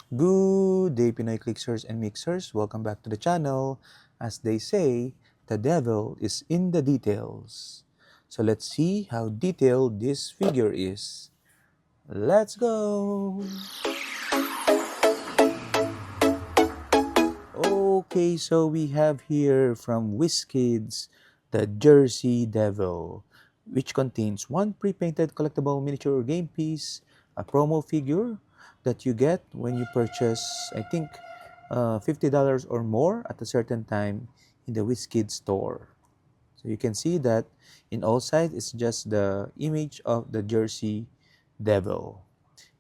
Good day, Pinoy Clicksers and Mixers. Welcome back to the channel. As they say, the devil is in the details. So let's see how detailed this figure is. Let's go! Okay, so we have here from WizKids the Jersey Devil, which contains one pre-painted collectible miniature game piece, a promo figure that you get when you purchase, I think, $50 or more at a certain time in the WizKids store. So you can see that in all sides, it's just the image of the Jersey Devil.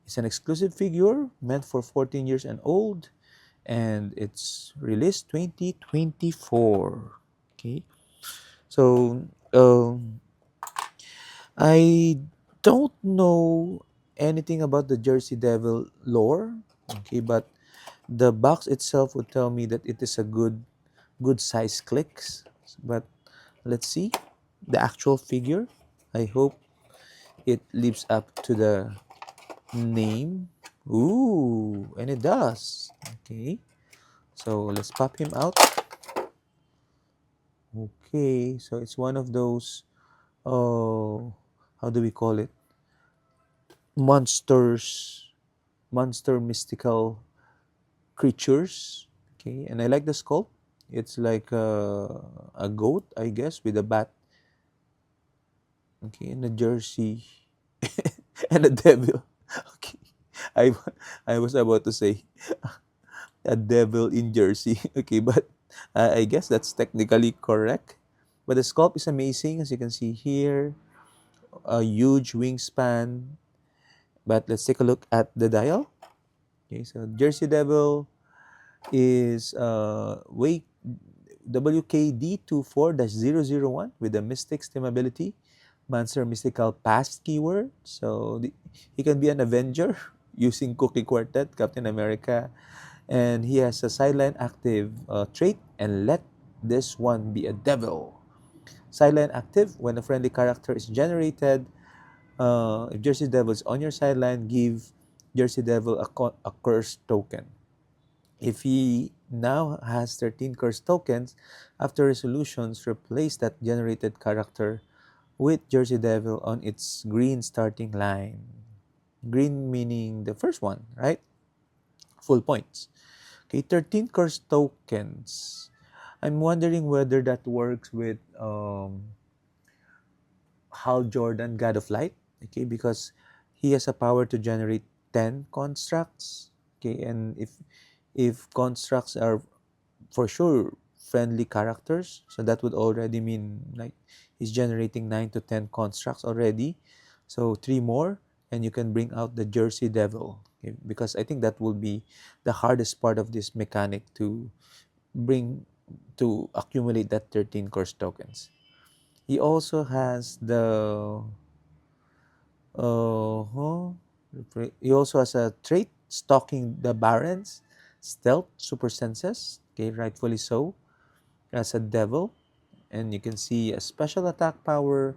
It's an exclusive figure meant for 14 years and old, and it's released 2024. Okay, so I don't know anything about the Jersey Devil lore. Okay, but the box itself would tell me that it is a good size clicks. But let's see the actual figure. I hope it lives up to the name. Ooh, and it does. Okay, so let's pop him out. Okay, so it's one of those, oh, how do we call it? Monsters, monster mystical creatures. Okay, and I like the sculpt. It's like a goat, I guess, with a bat. Okay, and a jersey and a devil. Okay, I I was about to say a devil in jersey. Okay, but I guess that's technically correct. But the sculpt is amazing, as you can see here. A huge wingspan. But let's take a look at the dial. Okay, so Jersey Devil is WKD24-001 with the Mystic Steam ability, Monster Mystical Past keyword. So he can be an Avenger using Cookie Quartet, Captain America, and he has a sideline active trait, and let this one be a devil. Sideline active: when a friendly character is generated, if Jersey Devil is on your sideline, give Jersey Devil a curse token. If he now has 13 curse tokens, after resolutions, replace that generated character with Jersey Devil on its green starting line. Green meaning the first one, right? Full points. Okay, 13 curse tokens. I'm wondering whether that works with Hal Jordan, God of Light, okay, because he has a power to generate 10 constructs, okay, and if constructs are for sure friendly characters, so that would already mean like he's generating 9 to 10 constructs already, so 3 more, and you can bring out the Jersey Devil, okay, because I think that will be the hardest part of this mechanic bring to accumulate that 13 curse tokens. He also has the uh he also has a trait stalking the barons, stealth, super senses. Okay, rightfully so. As a devil, and you can see a special attack power,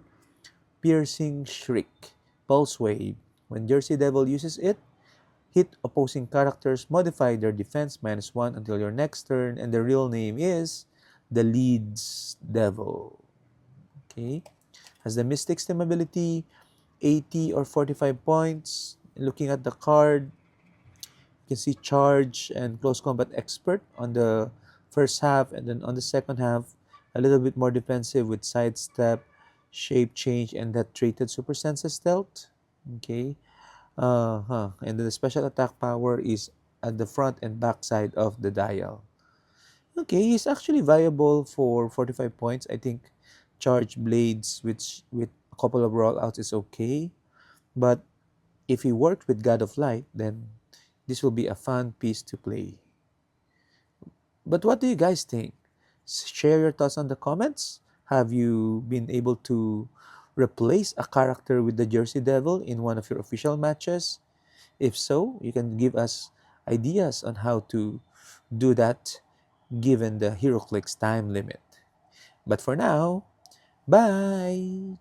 piercing shriek, pulse wave. When Jersey Devil uses it, hit opposing characters, modify their defense -1 until your next turn, and the real name is the Leeds Devil. Okay, has the Mystic Stem ability, 80 or 45 points. Looking at the card, you can see charge and close combat expert on the first half, and then on the second half, a little bit more defensive with sidestep, shape change, and that treated super senses stealth. Okay, and then the special attack power is at the front and back side of the dial. Okay, he's actually viable for 45 points. I think charge blades, which with a couple of rollouts is okay, but if he worked with God of Light, then this will be a fun piece to play. But what do you guys think? Share your thoughts on the comments. Have you been able to replace a character with the Jersey Devil in one of your official matches? If so, you can give us ideas on how to do that given the Heroclix time limit. But for now, bye!